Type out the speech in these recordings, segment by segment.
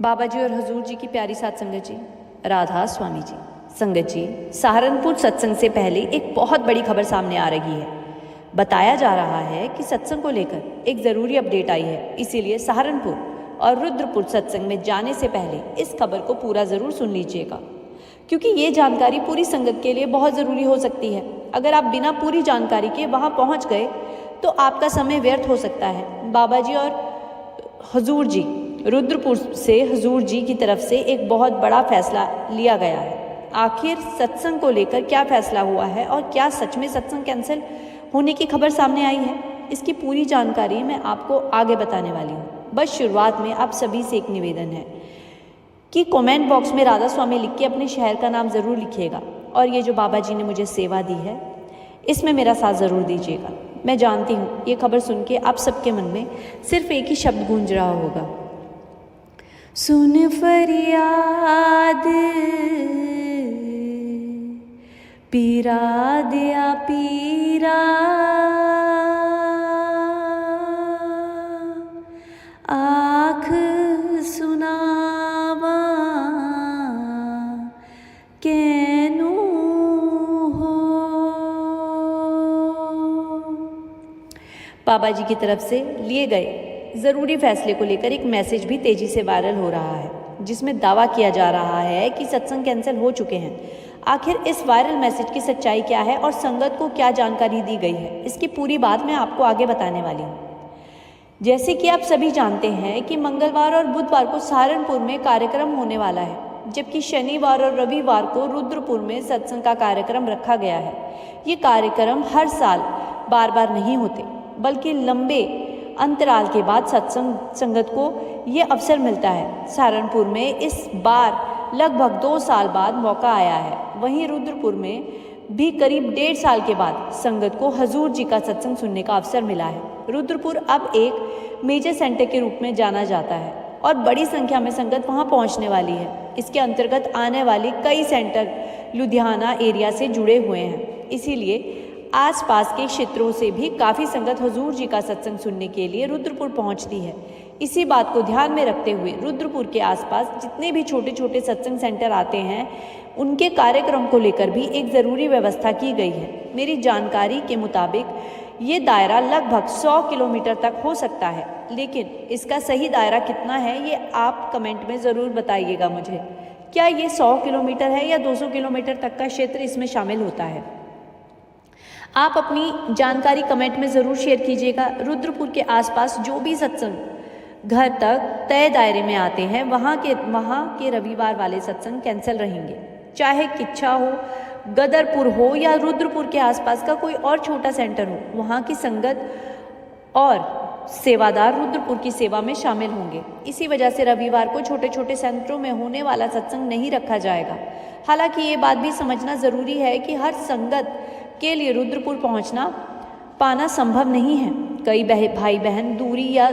बाबा जी और हजूर जी की प्यारी साथ संगत जी, राधा स्वामी जी। संगत जी, सहारनपुर सत्संग से पहले एक बहुत बड़ी खबर सामने आ रही है। बताया जा रहा है कि सत्संग को लेकर एक ज़रूरी अपडेट आई है, इसीलिए सहारनपुर और रुद्रपुर सत्संग में जाने से पहले इस खबर को पूरा ज़रूर सुन लीजिएगा, क्योंकि ये जानकारी पूरी संगत के लिए बहुत ज़रूरी हो सकती है। अगर आप बिना पूरी जानकारी के वहाँ पहुँच गए तो आपका समय व्यर्थ हो सकता है। बाबा जी और हजूर जी, रुद्रपुर से हजूर जी की तरफ से एक बहुत बड़ा फैसला लिया गया है। आखिर सत्संग को लेकर क्या फैसला हुआ है और क्या सच में सत्संग कैंसिल होने की खबर सामने आई है, इसकी पूरी जानकारी मैं आपको आगे बताने वाली हूँ। बस शुरुआत में आप सभी से एक निवेदन है कि कमेंट बॉक्स में राधा स्वामी लिख के अपने शहर का नाम ज़रूर लिखिएगा, और ये जो बाबा जी ने मुझे सेवा दी है इसमें मेरा साथ ज़रूर दीजिएगा। मैं जानती हूँ ये खबर सुन के आप सबके मन में सिर्फ एक ही शब्द गूंज रहा होगा, सुन फरियाद पीरा दिया पीरा, आँख सुनावा कैनू हो। बाबा जी की तरफ से लिए गए ज़रूरी फैसले को लेकर एक मैसेज भी तेज़ी से वायरल हो रहा है, जिसमें दावा किया जा रहा है कि सत्संग कैंसिल हो चुके हैं। आखिर इस वायरल मैसेज की सच्चाई क्या है और संगत को क्या जानकारी दी गई है, इसकी पूरी बात मैं आपको आगे बताने वाली हूँ। जैसे कि आप सभी जानते हैं कि मंगलवार और बुधवार को सहारनपुर में कार्यक्रम होने वाला है, जबकि शनिवार और रविवार को रुद्रपुर में सत्संग का कार्यक्रम रखा गया है। ये कार्यक्रम हर साल बार बार नहीं होते, बल्कि लंबे अंतराल के बाद सत्संग संगत को ये अवसर मिलता है। सहारनपुर में इस बार लगभग 2 साल बाद मौका आया है। वहीं रुद्रपुर में भी करीब 1.5 साल के बाद संगत को हजूर जी का सत्संग सुनने का अवसर मिला है। रुद्रपुर अब एक मेजर सेंटर के रूप में जाना जाता है और बड़ी संख्या में संगत वहां पहुंचने वाली है। इसके अंतर्गत आने वाली कई सेंटर लुधियाना एरिया से जुड़े हुए हैं, इसीलिए आसपास के क्षेत्रों से भी काफ़ी संगत हजूर जी का सत्संग सुनने के लिए रुद्रपुर पहुंचती है। इसी बात को ध्यान में रखते हुए रुद्रपुर के आसपास जितने भी छोटे छोटे सत्संग सेंटर आते हैं, उनके कार्यक्रम को लेकर भी एक ज़रूरी व्यवस्था की गई है। मेरी जानकारी के मुताबिक ये दायरा लगभग 100 किलोमीटर तक हो सकता है, लेकिन इसका सही दायरा कितना है ये आप कमेंट में ज़रूर बताइएगा मुझे। क्या ये 100 किलोमीटर है या 200 किलोमीटर तक का क्षेत्र इसमें शामिल होता है? आप अपनी जानकारी कमेंट में ज़रूर शेयर कीजिएगा। रुद्रपुर के आसपास जो भी सत्संग घर तक तय दायरे में आते हैं, वहाँ के रविवार वाले सत्संग कैंसिल रहेंगे। चाहे किच्छा हो, गदरपुर हो या रुद्रपुर के आसपास का कोई और छोटा सेंटर हो, वहाँ की संगत और सेवादार रुद्रपुर की सेवा में शामिल होंगे। इसी वजह से रविवार को छोटे छोटे सेंटरों में होने वाला सत्संग नहीं रखा जाएगा। हालांकि ये बात भी समझना ज़रूरी है कि हर संगत के लिए रुद्रपुर पहुंचना पाना संभव नहीं है। कई भाई बहन दूरी या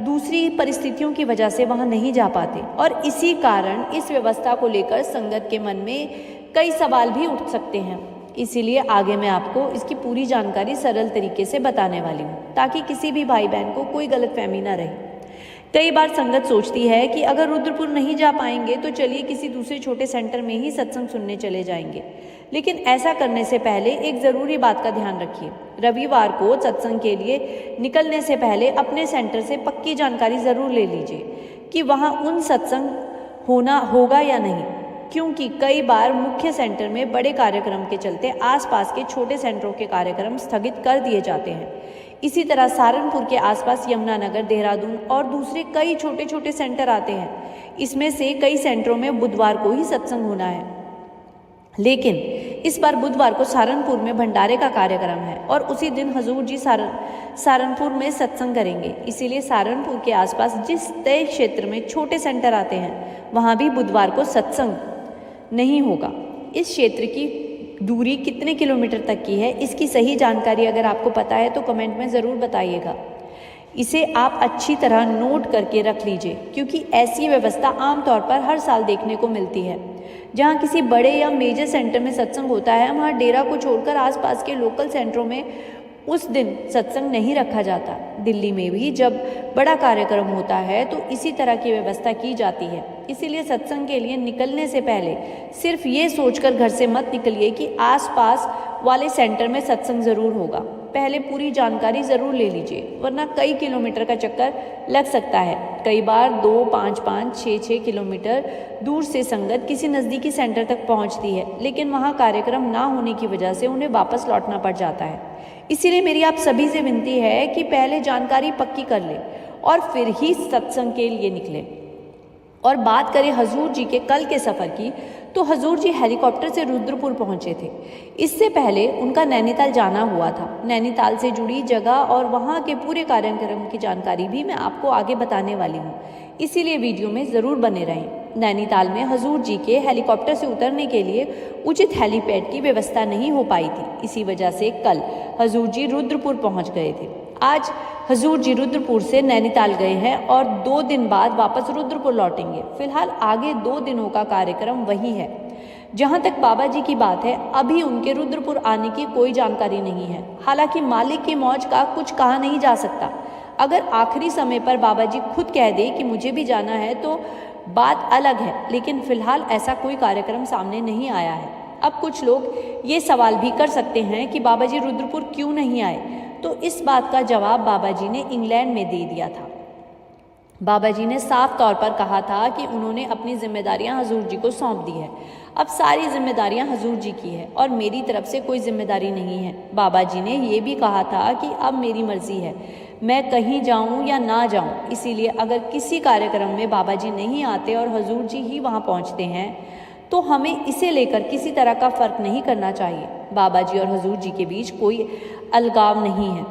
दूसरी परिस्थितियों की वजह से वहां नहीं जा पाते, और इसी कारण इस व्यवस्था को लेकर संगत के मन में कई सवाल भी उठ सकते हैं। इसीलिए आगे मैं आपको इसकी पूरी जानकारी सरल तरीके से बताने वाली हूँ, ताकि किसी भी भाई बहन को कोई गलतफहमी ना रहे। कई बार संगत सोचती है कि अगर रुद्रपुर नहीं जा पाएंगे तो चलिए किसी दूसरे छोटे सेंटर में ही सत्संग सुनने चले जाएंगे, लेकिन ऐसा करने से पहले एक ज़रूरी बात का ध्यान रखिए। रविवार को सत्संग के लिए निकलने से पहले अपने सेंटर से पक्की जानकारी ज़रूर ले लीजिए कि वहाँ उन सत्संग होगा या नहीं, क्योंकि कई बार मुख्य सेंटर में बड़े कार्यक्रम के चलते आसपास के छोटे सेंटरों के कार्यक्रम स्थगित कर दिए जाते हैं। इसी तरह सहारनपुर के आसपास यमुनानगर, देहरादून और दूसरे कई छोटे छोटे सेंटर आते हैं। इसमें से कई सेंटरों में बुधवार को ही सत्संग होना है, लेकिन इस बार बुधवार को सहारनपुर में भंडारे का कार्यक्रम है और उसी दिन हजूर जी सहारनपुर में सत्संग करेंगे। इसीलिए सहारनपुर के आसपास जिस तय क्षेत्र में छोटे सेंटर आते हैं, वहाँ भी बुधवार को सत्संग नहीं होगा। इस क्षेत्र की दूरी कितने किलोमीटर तक की है, इसकी सही जानकारी अगर आपको पता है तो कमेंट में ज़रूर बताइएगा। इसे आप अच्छी तरह नोट करके रख लीजिए, क्योंकि ऐसी व्यवस्था आमतौर पर हर साल देखने को मिलती है। जहाँ किसी बड़े या मेजर सेंटर में सत्संग होता है, वहाँ डेरा को छोड़कर आसपास के लोकल सेंटरों में उस दिन सत्संग नहीं रखा जाता। दिल्ली में भी जब बड़ा कार्यक्रम होता है तो इसी तरह की व्यवस्था की जाती है। इसीलिए सत्संग के लिए निकलने से पहले सिर्फ ये सोचकर घर से मत निकलिए कि आसपास वाले सेंटर में सत्संग ज़रूर होगा। पहले पूरी जानकारी ज़रूर ले लीजिए, वरना कई किलोमीटर का चक्कर लग सकता है। कई बार 2, 5, 5, 6 किलोमीटर दूर से संगत किसी नज़दीकी सेंटर तक पहुंचती है, लेकिन वहां कार्यक्रम ना होने की वजह से उन्हें वापस लौटना पड़ जाता है। इसीलिए मेरी आप सभी से विनती है कि पहले जानकारी पक्की कर लें और फिर ही सत्संग के लिए निकलें। और बात करें हजूर जी के कल के सफ़र की, तो हजूर जी हेलीकॉप्टर से रुद्रपुर पहुंचे थे। इससे पहले उनका नैनीताल जाना हुआ था। नैनीताल से जुड़ी जगह और वहां के पूरे कार्यक्रम की जानकारी भी मैं आपको आगे बताने वाली हूँ, इसीलिए वीडियो में ज़रूर बने रहें। नैनीताल में हजूर जी के हेलीकॉप्टर से उतरने के लिए उचित हेलीपैड की व्यवस्था नहीं हो पाई थी। इसी वजह से कल हजूर जी रुद्रपुर पहुँच गए थे। आज हजूर जी रुद्रपुर से नैनीताल गए हैं और 2 दिन बाद वापस रुद्रपुर लौटेंगे। फिलहाल आगे 2 दिनों का कार्यक्रम वही है। जहां तक बाबा जी की बात है, अभी उनके रुद्रपुर आने की कोई जानकारी नहीं है। हालांकि मालिक की मौज का कुछ कहा नहीं जा सकता। अगर आखिरी समय पर बाबा जी खुद कह दे कि मुझे भी जाना है तो बात अलग है, लेकिन फिलहाल ऐसा कोई कार्यक्रम सामने नहीं आया है। अब कुछ लोग ये सवाल भी कर सकते हैं कि बाबा जी रुद्रपुर क्यों नहीं आए, तो इस बात का जवाब बाबा जी ने इंग्लैंड में दे दिया था। बाबा जी ने साफ तौर पर कहा था कि उन्होंने अपनी जिम्मेदारियां हजूर जी को सौंप दी है। अब सारी जिम्मेदारियां हजूर जी की है और मेरी तरफ से कोई जिम्मेदारी नहीं है। बाबा जी ने ये भी कहा था कि अब मेरी मर्जी है, मैं कहीं जाऊं या ना जाऊं। इसीलिए अगर किसी कार्यक्रम में बाबा जी नहीं आते और हजूर जी ही वहां पहुंचते हैं तो हमें इसे लेकर किसी तरह का फ़र्क नहीं करना चाहिए। बाबा जी और हजूर जी के बीच कोई अलगाव नहीं है।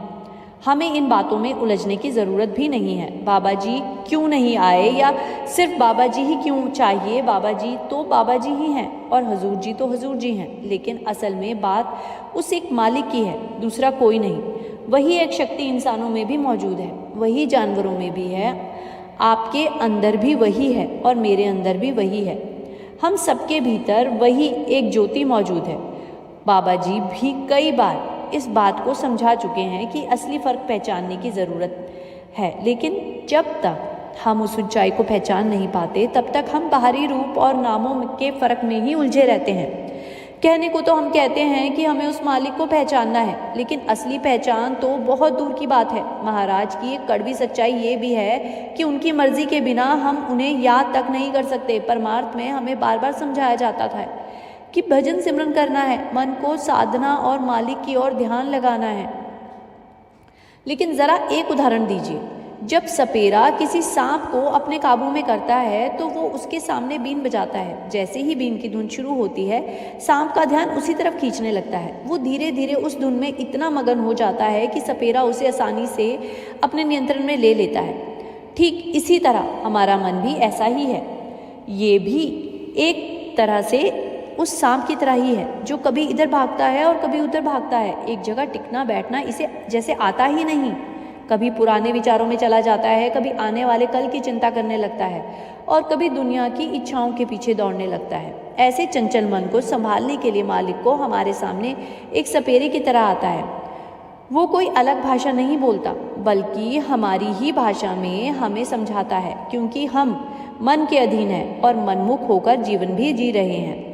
हमें इन बातों में उलझने की ज़रूरत भी नहीं है। बाबा जी क्यों नहीं आए या सिर्फ बाबा जी ही क्यों चाहिए, बाबा जी तो बाबा जी ही हैं और हजूर जी तो हजूर जी हैं। लेकिन असल में बात उस एक मालिक की है, दूसरा कोई नहीं। वही एक शक्ति इंसानों में भी मौजूद है, वही जानवरों में भी है, आपके अंदर भी वही है और मेरे अंदर भी वही है। हम सबके भीतर वही एक ज्योति मौजूद है। बाबा जी भी कई बार इस बात को समझा चुके हैं कि असली फ़र्क पहचानने की ज़रूरत है, लेकिन जब तक हम उस ऊंचाई को पहचान नहीं पाते तब तक हम बाहरी रूप और नामों के फ़र्क में ही उलझे रहते हैं। कहने को तो हम कहते हैं कि हमें उस मालिक को पहचानना है, लेकिन असली पहचान तो बहुत दूर की बात है। महाराज की एक कड़वी सच्चाई ये भी है कि उनकी मर्जी के बिना हम उन्हें याद तक नहीं कर सकते। परमार्थ में हमें बार बार समझाया जाता था कि भजन सिमरन करना है, मन को साधना और मालिक की ओर ध्यान लगाना है। लेकिन ज़रा एक उदाहरण दीजिए, जब सपेरा किसी सांप को अपने काबू में करता है तो वो उसके सामने बीन बजाता है। जैसे ही बीन की धुन शुरू होती है, सांप का ध्यान उसी तरफ खींचने लगता है। वो धीरे धीरे उस धुन में इतना मगन हो जाता है कि सपेरा उसे आसानी से अपने नियंत्रण में ले लेता है। ठीक इसी तरह हमारा मन भी ऐसा ही है। ये भी एक तरह से उस सांप की तरह ही है जो कभी इधर भागता है और कभी उधर भागता है। एक जगह टिकना बैठना इसे जैसे आता ही नहीं। कभी पुराने विचारों में चला जाता है, कभी आने वाले कल की चिंता करने लगता है और कभी दुनिया की इच्छाओं के पीछे दौड़ने लगता है। ऐसे चंचल मन को संभालने के लिए मालिक को हमारे सामने एक सपेरे की तरह आता है। वो कोई अलग भाषा नहीं बोलता, बल्कि हमारी ही भाषा में हमें समझाता है, क्योंकि हम मन के अधीन हैं और मनमुख होकर जीवन भी जी रहे हैं।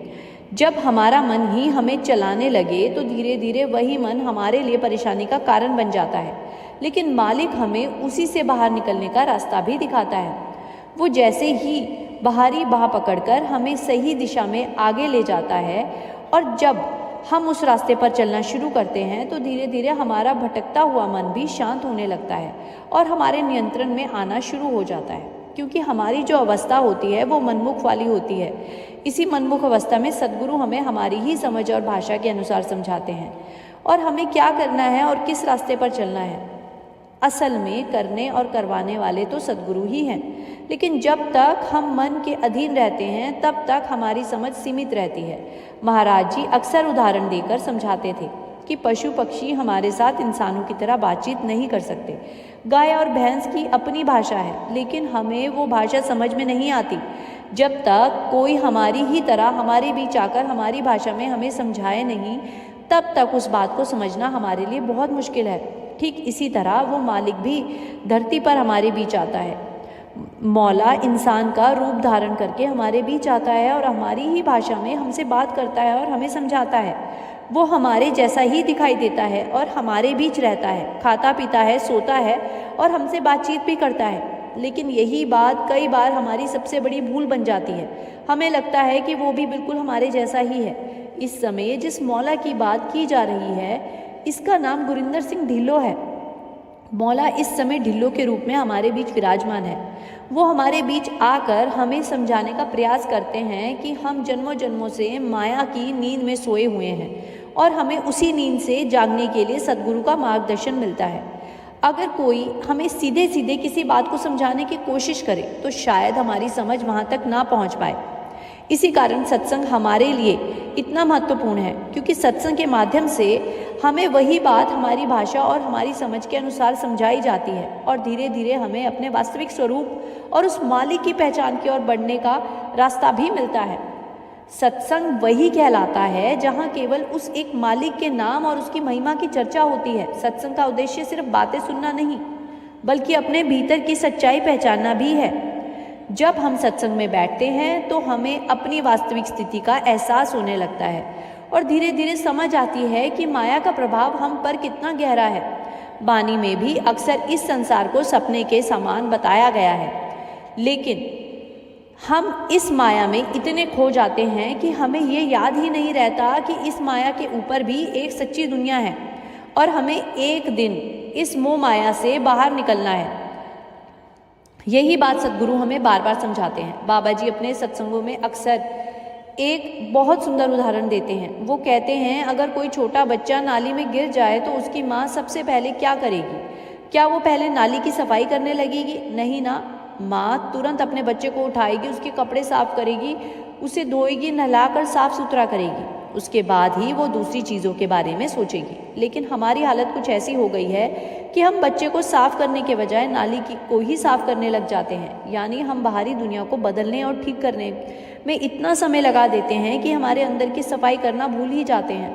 जब हमारा मन ही हमें चलाने लगे तो धीरे धीरे वही मन हमारे लिए परेशानी का कारण बन जाता है। लेकिन मालिक हमें उसी से बाहर निकलने का रास्ता भी दिखाता है। वो जैसे ही बाहरी बाह पकड़कर हमें सही दिशा में आगे ले जाता है और जब हम उस रास्ते पर चलना शुरू करते हैं तो धीरे धीरे हमारा भटकता हुआ मन भी शांत होने लगता है और हमारे नियंत्रण में आना शुरू हो जाता है। क्योंकि हमारी जो अवस्था होती है वो मनमुख वाली होती है। इसी मनमुख अवस्था में सद्गुरु हमें हमारी ही समझ और भाषा के अनुसार समझाते हैं और हमें क्या करना है और किस रास्ते पर चलना है। असल में करने और करवाने वाले तो सद्गुरु ही हैं, लेकिन जब तक हम मन के अधीन रहते हैं तब तक हमारी समझ सीमित रहती है। महाराज जी अक्सर उदाहरण देकर समझाते थे कि पशु पक्षी हमारे साथ इंसानों की तरह बातचीत नहीं कर सकते। गाय और भैंस की अपनी भाषा है, लेकिन हमें वो भाषा समझ में नहीं आती। जब तक कोई हमारी ही तरह हमारे बीच आकर हमारी भाषा में हमें समझाए नहीं, तब तक उस बात को समझना हमारे लिए बहुत मुश्किल है। ठीक इसी तरह वो मालिक भी धरती पर हमारे बीच आता है। मौला इंसान का रूप धारण करके हमारे बीच आता है और हमारी ही भाषा में हमसे बात करता है और हमें समझाता है। वो हमारे जैसा ही दिखाई देता है और हमारे बीच रहता है, खाता पीता है, सोता है और हमसे बातचीत भी करता है। लेकिन यही बात कई बार हमारी सबसे बड़ी भूल बन जाती है। हमें लगता है कि वो भी बिल्कुल हमारे जैसा ही है। इस समय जिस मौला की बात की जा रही है, इसका नाम गुरिंदर सिंह ढिल्लो है। मौला इस समय ढिल्लो के रूप में हमारे बीच विराजमान है। वो हमारे बीच आकर हमें समझाने का प्रयास करते हैं कि हम जन्मों जन्मों से माया की नींद में सोए हुए हैं और हमें उसी नींद से जागने के लिए सद्गुरु का मार्गदर्शन मिलता है। अगर कोई हमें सीधे सीधे किसी बात को समझाने की कोशिश करे तो शायद हमारी समझ वहाँ तक ना पहुँच पाए। इसी कारण सत्संग हमारे लिए इतना महत्वपूर्ण है, क्योंकि सत्संग के माध्यम से हमें वही बात हमारी भाषा और हमारी समझ के अनुसार समझाई जाती है और धीरे धीरे हमें अपने वास्तविक स्वरूप और उस मालिक की पहचान की ओर बढ़ने का रास्ता भी मिलता है। सत्संग वही कहलाता है जहाँ केवल उस एक मालिक के नाम और उसकी महिमा की चर्चा होती है। सत्संग का उद्देश्य सिर्फ बातें सुनना नहीं, बल्कि अपने भीतर की सच्चाई पहचानना भी है। जब हम सत्संग में बैठते हैं तो हमें अपनी वास्तविक स्थिति का एहसास होने लगता है और धीरे धीरे समझ आती है कि माया का प्रभाव हम पर कितना गहरा है। वाणी में भी अक्सर इस संसार को सपने के समान बताया गया है, लेकिन हम इस माया में इतने खो जाते हैं कि हमें ये याद ही नहीं रहता कि इस माया के ऊपर भी एक सच्ची दुनिया है और हमें एक दिन इस मोह माया से बाहर निकलना है। यही बात सद्गुरु हमें बार बार समझाते हैं। बाबा जी अपने सत्संगों में अक्सर एक बहुत सुंदर उदाहरण देते हैं। वो कहते हैं, अगर कोई छोटा बच्चा नाली में गिर जाए तो उसकी माँ सबसे पहले क्या करेगी? क्या वो पहले नाली की सफाई करने लगेगी? नहीं ना, माँ तुरंत अपने बच्चे को उठाएगी, उसके कपड़े साफ करेगी, उसे धोएगी, नहलाकर साफ सुथरा करेगी। उसके बाद ही वो दूसरी चीज़ों के बारे में सोचेगी। लेकिन हमारी हालत कुछ ऐसी हो गई है कि हम बच्चे को साफ करने के बजाय नाली को ही साफ करने लग जाते हैं। यानी हम बाहरी दुनिया को बदलने और ठीक करने में इतना समय लगा देते हैं कि हमारे अंदर की सफाई करना भूल ही जाते हैं।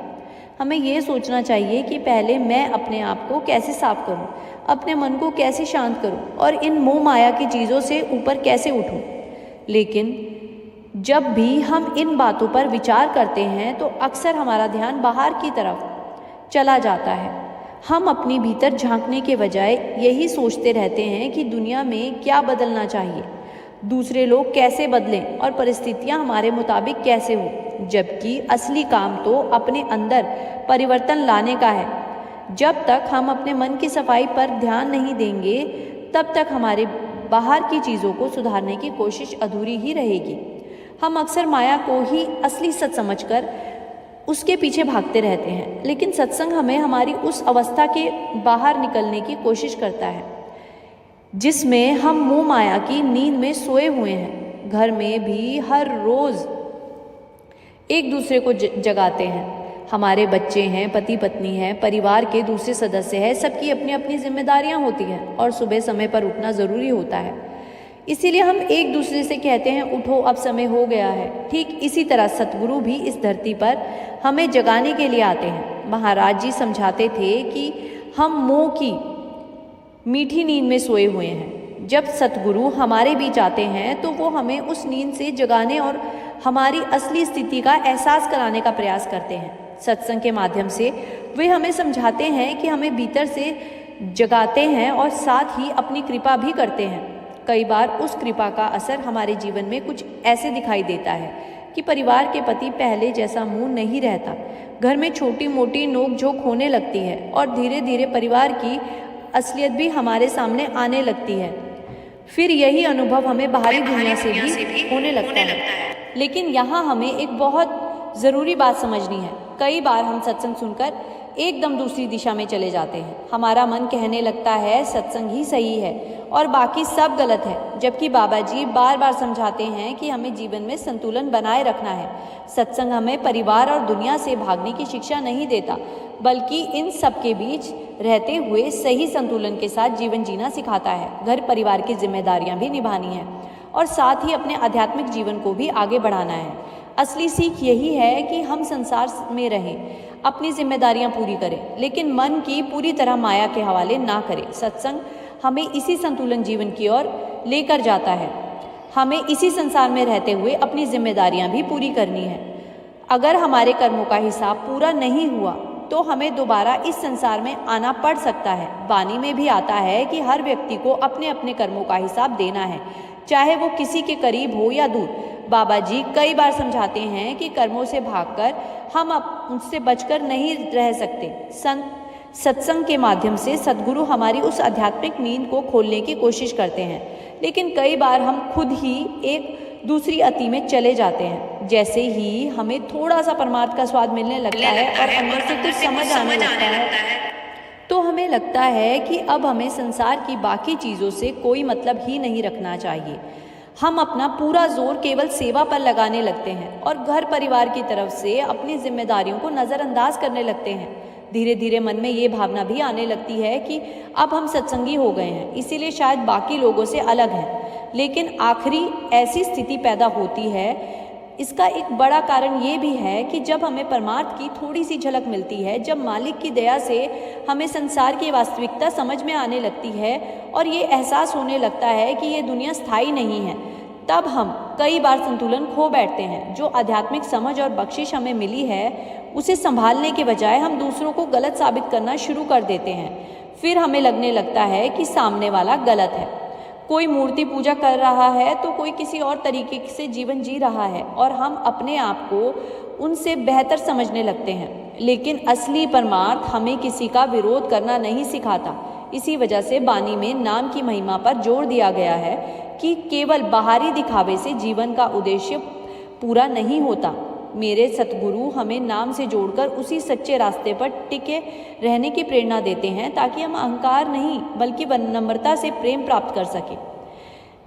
हमें ये सोचना चाहिए कि पहले मैं अपने आप को कैसे साफ करूं, अपने मन को कैसे शांत करूं और इन मोह माया की चीज़ों से ऊपर कैसे उठूं। लेकिन जब भी हम इन बातों पर विचार करते हैं तो अक्सर हमारा ध्यान बाहर की तरफ चला जाता है। हम अपनी भीतर झांकने के बजाय यही सोचते रहते हैं कि दुनिया में क्या बदलना चाहिए, दूसरे लोग कैसे बदलें और परिस्थितियां हमारे मुताबिक कैसे हो, जबकि असली काम तो अपने अंदर परिवर्तन लाने का है। जब तक हम अपने मन की सफाई पर ध्यान नहीं देंगे, तब तक हमारे बाहर की चीज़ों को सुधारने की कोशिश अधूरी ही रहेगी। हम अक्सर माया को ही असली सच समझकर उसके पीछे भागते रहते हैं, लेकिन सत्संग हमें हमारी उस अवस्था के बाहर निकलने की कोशिश करता है जिसमें हम मोह माया की नींद में सोए हुए हैं। घर में भी हर रोज़ एक दूसरे को जगाते हैं। हमारे बच्चे हैं, पति पत्नी हैं, परिवार के दूसरे सदस्य हैं, सबकी अपनी अपनी जिम्मेदारियां होती हैं और सुबह समय पर उठना ज़रूरी होता है। इसीलिए हम एक दूसरे से कहते हैं, उठो अब समय हो गया है। ठीक इसी तरह सतगुरु भी इस धरती पर हमें जगाने के लिए आते हैं। महाराज जी समझाते थे कि हम मोह की मीठी नींद में सोए हुए हैं। जब सतगुरु हमारे बीच आते हैं तो वो हमें उस नींद से जगाने और हमारी असली स्थिति का एहसास कराने का प्रयास करते हैं। सत्संग के माध्यम से वे हमें समझाते हैं कि हमें भीतर से जगाते हैं और साथ ही अपनी कृपा भी करते हैं। कई बार उस कृपा का असर हमारे जीवन में कुछ ऐसे दिखाई देता है कि परिवार के प्रति पहले जैसा मुंह नहीं रहता, घर में छोटी मोटी नोक झोंक होने लगती है और धीरे धीरे परिवार की असलियत भी हमारे सामने आने लगती है। फिर यही अनुभव हमें बाहरी दुनिया से भी होने लगता है। लेकिन यहाँ हमें एक बहुत ज़रूरी बात समझनी है। कई बार हम सत्संग सुनकर एकदम दूसरी दिशा में चले जाते हैं। हमारा मन कहने लगता है सत्संग ही सही है और बाकी सब गलत है, जबकि बाबा जी बार बार समझाते हैं कि हमें जीवन में संतुलन बनाए रखना है। सत्संग हमें परिवार और दुनिया से भागने की शिक्षा नहीं देता, बल्कि इन सब के बीच रहते हुए सही संतुलन के साथ जीवन जीना सिखाता है। घर परिवार की जिम्मेदारियां भी निभानी है और साथ ही अपने आध्यात्मिक जीवन को भी आगे बढ़ाना है। असली सीख यही है कि हम संसार में रहें, अपनी जिम्मेदारियां पूरी करें, लेकिन मन की पूरी तरह माया के हवाले ना करें। सत्संग हमें इसी संतुलन जीवन की ओर लेकर जाता है। हमें इसी संसार में रहते हुए अपनी जिम्मेदारियां भी पूरी करनी है। अगर हमारे कर्मों का हिसाब पूरा नहीं हुआ तो हमें दोबारा इस संसार में आना पड़ सकता है। वाणी में भी आता है कि हर व्यक्ति को अपने अपने कर्मों का हिसाब देना है, चाहे वो किसी के करीब हो या दूर। बाबा जी कई बार समझाते हैं कि कर्मों से भागकर हम उनसे बचकर नहीं रह सकते। सत्संग के माध्यम से सद्गुरु हमारी उस आध्यात्मिक नींद को खोलने की कोशिश करते हैं, लेकिन कई बार हम खुद ही एक दूसरी अति में चले जाते हैं। जैसे ही हमें थोड़ा सा परमार्थ का स्वाद मिलने लगता है और अंदर से कुछ समझ आने लगता है तो हमें लगता है कि अब हमें संसार की बाकी चीज़ों से कोई मतलब ही नहीं रखना चाहिए। हम अपना पूरा जोर केवल सेवा पर लगाने लगते हैं और घर परिवार की तरफ से अपनी जिम्मेदारियों को नज़रअंदाज करने लगते हैं। धीरे धीरे मन में ये भावना भी आने लगती है कि अब हम सत्संगी हो गए हैं, इसीलिए शायद बाकी लोगों से अलग हैं। लेकिन आखिरी ऐसी स्थिति पैदा होती है। इसका एक बड़ा कारण ये भी है कि जब हमें परमार्थ की थोड़ी सी झलक मिलती है, जब मालिक की दया से हमें संसार की वास्तविकता समझ में आने लगती है और ये एहसास होने लगता है कि ये दुनिया स्थायी नहीं है, तब हम कई बार संतुलन खो बैठते हैं। जो आध्यात्मिक समझ और बख्शिश हमें मिली है उसे संभालने के बजाय हम दूसरों को गलत साबित करना शुरू कर देते हैं। फिर हमें लगने लगता है कि सामने वाला गलत है। कोई मूर्ति पूजा कर रहा है तो कोई किसी और तरीके से जीवन जी रहा है और हम अपने आप को उनसे बेहतर समझने लगते हैं। लेकिन असली परमार्थ हमें किसी का विरोध करना नहीं सिखाता। इसी वजह से वाणी में नाम की महिमा पर जोर दिया गया है कि केवल बाहरी दिखावे से जीवन का उद्देश्य पूरा नहीं होता। मेरे सतगुरु हमें नाम से जोड़कर उसी सच्चे रास्ते पर टिके रहने की प्रेरणा देते हैं ताकि हम अहंकार नहीं बल्कि नम्रता से प्रेम प्राप्त कर सकें।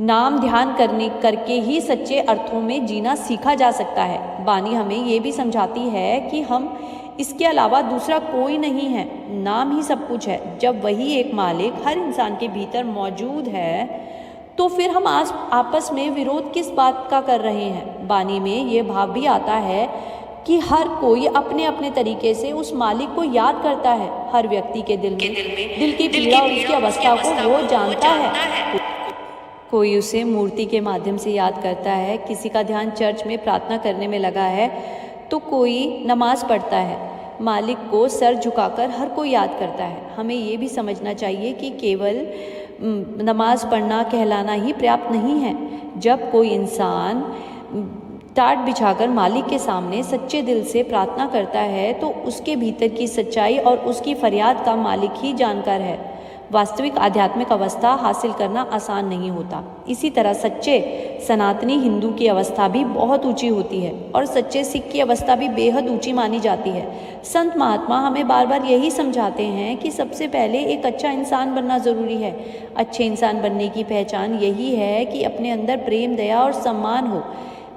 नाम ध्यान करके ही सच्चे अर्थों में जीना सीखा जा सकता है। वाणी हमें ये भी समझाती है कि हम इसके अलावा दूसरा कोई नहीं है, नाम ही सब कुछ है। जब वही एक मालिक हर इंसान के भीतर मौजूद है तो फिर हम आपस में विरोध किस बात का कर रहे हैं। वाणी में ये भाव भी आता है कि हर कोई अपने अपने तरीके से उस मालिक को याद करता है। हर व्यक्ति के दिल की पीड़ा और उसकी अवस्था को वो जानता है। कोई उसे मूर्ति के माध्यम से याद करता है, किसी का ध्यान चर्च में प्रार्थना करने में लगा है तो कोई नमाज पढ़ता है। मालिक को सर झुकाकर हर कोई याद करता है। हमें ये भी समझना चाहिए कि केवल नमाज पढ़ना कहलाना ही पर्याप्त नहीं है। जब कोई इंसान टाट बिछाकर मालिक के सामने सच्चे दिल से प्रार्थना करता है तो उसके भीतर की सच्चाई और उसकी फरियाद का मालिक ही जानकार है। वास्तविक आध्यात्मिक अवस्था हासिल करना आसान नहीं होता। इसी तरह सच्चे सनातनी हिंदू की अवस्था भी बहुत ऊंची होती है और सच्चे सिख की अवस्था भी बेहद ऊंची मानी जाती है। संत महात्मा हमें बार बार यही समझाते हैं कि सबसे पहले एक अच्छा इंसान बनना ज़रूरी है। अच्छे इंसान बनने की पहचान यही है कि अपने अंदर प्रेम, दया और सम्मान हो।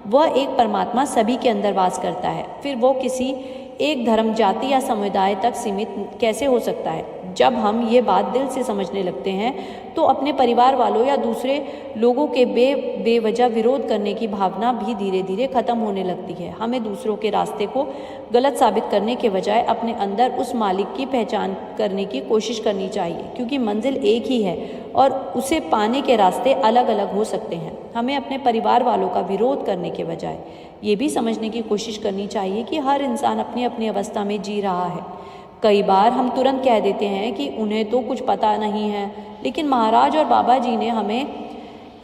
वह एक परमात्मा सभी के अंदर वास करता है, फिर वो किसी एक धर्म, जाति या समुदाय तक सीमित कैसे हो सकता है। जब हम ये बात दिल से समझने लगते हैं तो अपने परिवार वालों या दूसरे लोगों के बेवजह विरोध करने की भावना भी धीरे धीरे खत्म होने लगती है। हमें दूसरों के रास्ते को गलत साबित करने के बजाय अपने अंदर उस मालिक की पहचान करने की कोशिश करनी चाहिए, क्योंकि मंजिल एक ही है और उसे पाने के रास्ते अलग अलग हो सकते हैं। हमें अपने परिवार वालों का विरोध करने के बजाय ये भी समझने की कोशिश करनी चाहिए कि हर इंसान अपनी अपनी अवस्था में जी रहा है। कई बार हम तुरंत कह देते हैं कि उन्हें तो कुछ पता नहीं है, लेकिन महाराज और बाबा जी ने हमें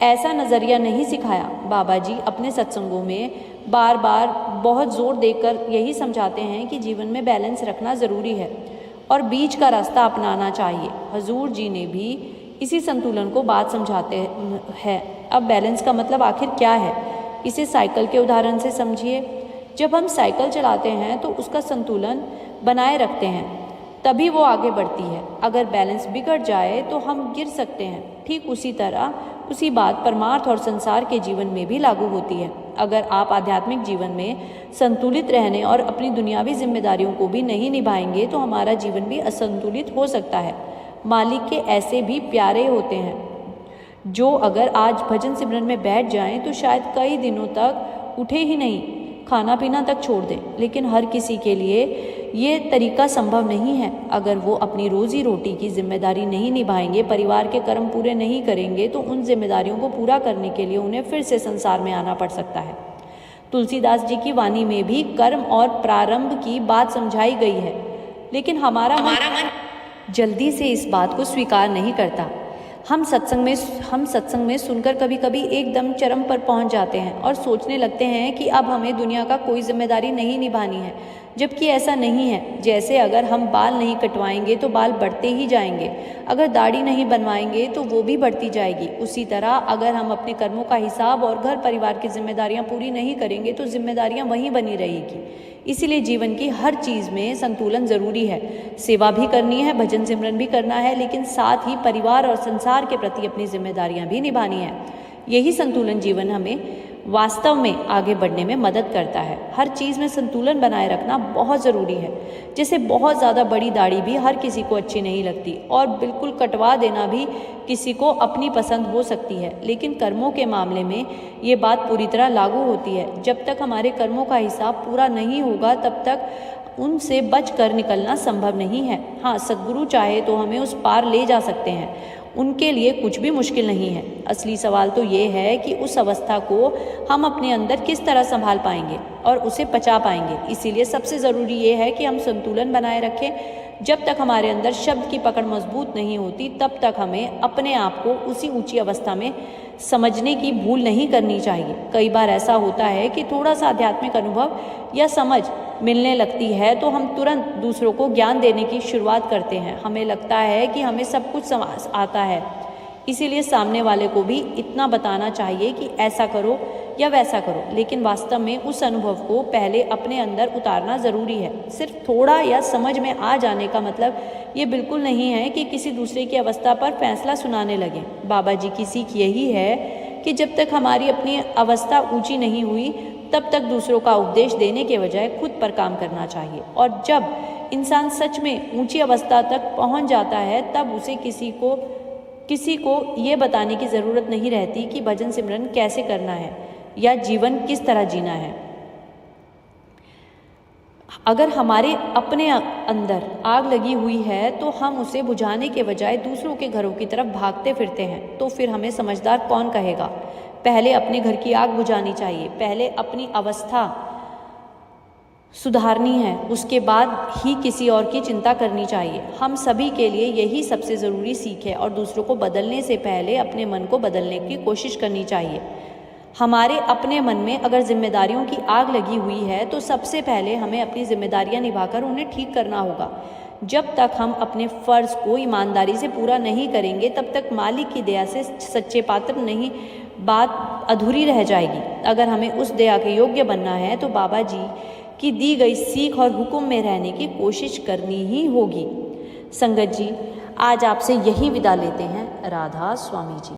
ऐसा नज़रिया नहीं सिखाया। बाबा जी अपने सत्संगों में बार बार बहुत ज़ोर देकर यही समझाते हैं कि जीवन में बैलेंस रखना ज़रूरी है और बीच का रास्ता अपनाना चाहिए। हजूर जी ने भी इसी संतुलन को बात समझाते हैं। अब बैलेंस का मतलब आखिर क्या है, इसे साइकिल के उदाहरण से समझिए। जब हम साइकिल चलाते हैं तो उसका संतुलन बनाए रखते हैं, तभी वो आगे बढ़ती है। अगर बैलेंस बिगड़ जाए तो हम गिर सकते हैं। ठीक उसी तरह उसी बात परमार्थ और संसार के जीवन में भी लागू होती है। अगर आप आध्यात्मिक जीवन में संतुलित रहने और अपनी दुनियावी जिम्मेदारियों को भी नहीं निभाएंगे तो हमारा जीवन भी असंतुलित हो सकता है। मालिक के ऐसे भी प्यारे होते हैं जो अगर आज भजन सिमरन में बैठ जाएं तो शायद कई दिनों तक उठे ही नहीं। खाना पीना तक छोड़ दें, लेकिन हर किसी के लिए ये तरीका संभव नहीं है। अगर वो अपनी रोजी रोटी की जिम्मेदारी नहीं निभाएंगे, परिवार के कर्म पूरे नहीं करेंगे, तो उन जिम्मेदारियों को पूरा करने के लिए उन्हें फिर से संसार में आना पड़ सकता है। तुलसीदास जी की वाणी में भी कर्म और प्रारंभ की बात समझाई गई है, लेकिन हमारा मन जल्दी से इस बात को स्वीकार नहीं करता। हम सत्संग में सुनकर कभी कभी एकदम चरम पर पहुंच जाते हैं और सोचने लगते हैं कि अब हमें दुनिया का कोई जिम्मेदारी नहीं निभानी है, जबकि ऐसा नहीं है। जैसे अगर हम बाल नहीं कटवाएंगे तो बाल बढ़ते ही जाएंगे, अगर दाढ़ी नहीं बनवाएंगे तो वो भी बढ़ती जाएगी। उसी तरह अगर हम अपने कर्मों का हिसाब और घर परिवार की जिम्मेदारियां पूरी नहीं करेंगे तो जिम्मेदारियां वहीं बनी रहेगी। इसीलिए जीवन की हर चीज़ में संतुलन ज़रूरी है। सेवा भी करनी है, भजन सिमरन भी करना है, लेकिन साथ ही परिवार और संसार के प्रति अपनी जिम्मेदारियां भी निभानी है। यही संतुलन जीवन हमें वास्तव में आगे बढ़ने में मदद करता है। हर चीज़ में संतुलन बनाए रखना बहुत ज़रूरी है। जैसे बहुत ज़्यादा बड़ी दाढ़ी भी हर किसी को अच्छी नहीं लगती और बिल्कुल कटवा देना भी किसी को अपनी पसंद हो सकती है, लेकिन कर्मों के मामले में ये बात पूरी तरह लागू होती है। जब तक हमारे कर्मों का हिसाब पूरा नहीं होगा तब तक उनसे बच कर निकलना संभव नहीं है। हाँ, सद्गुरु चाहे तो हमें उस पार ले जा सकते हैं, उनके लिए कुछ भी मुश्किल नहीं है। असली सवाल तो ये है कि उस अवस्था को हम अपने अंदर किस तरह संभाल पाएंगे और उसे पचा पाएंगे। इसीलिए सबसे ज़रूरी ये है कि हम संतुलन बनाए रखें। जब तक हमारे अंदर शब्द की पकड़ मजबूत नहीं होती, तब तक हमें अपने आप को उसी ऊंची अवस्था में समझने की भूल नहीं करनी चाहिए। कई बार ऐसा होता है कि थोड़ा सा आध्यात्मिक अनुभव या समझ मिलने लगती है तो हम तुरंत दूसरों को ज्ञान देने की शुरुआत करते हैं। हमें लगता है कि हमें सब कुछ समझ आता है, इसीलिए सामने वाले को भी इतना बताना चाहिए कि ऐसा करो या वैसा करो, लेकिन वास्तव में उस अनुभव को पहले अपने अंदर उतारना ज़रूरी है। सिर्फ थोड़ा या समझ में आ जाने का मतलब ये बिल्कुल नहीं है कि किसी दूसरे की अवस्था पर फैसला सुनाने लगें। बाबा जी की सीख यही है कि जब तक हमारी अपनी अवस्था ऊंची नहीं हुई तब तक दूसरों का उपदेश देने के बजाय खुद पर काम करना चाहिए। और जब इंसान सच में ऊंची अवस्था तक पहुंच जाता है तब उसे किसी को ये बताने की ज़रूरत नहीं रहती कि भजन सिमरन कैसे करना है या जीवन किस तरह जीना है। अगर हमारे अपने अंदर आग लगी हुई है तो हम उसे बुझाने के बजाय दूसरों के घरों की तरफ भागते फिरते हैं, तो फिर हमें समझदार कौन कहेगा। पहले अपने घर की आग बुझानी चाहिए, पहले अपनी अवस्था सुधारनी है, उसके बाद ही किसी और की चिंता करनी चाहिए। हम सभी के लिए यही सबसे ज़रूरी सीख है और दूसरों को बदलने से पहले अपने मन को बदलने की कोशिश करनी चाहिए। हमारे अपने मन में अगर जिम्मेदारियों की आग लगी हुई है तो सबसे पहले हमें अपनी जिम्मेदारियां निभाकर उन्हें ठीक करना होगा। जब तक हम अपने फ़र्ज़ को ईमानदारी से पूरा नहीं करेंगे तब तक मालिक की दया से सच्चे पात्र नहीं, बात अधूरी रह जाएगी। अगर हमें उस दया के योग्य बनना है तो बाबा जी की दी गई सीख और हुक्म में रहने की कोशिश करनी ही होगी। संगत जी, आज आपसे यही विदा लेते हैं। राधा स्वामी जी।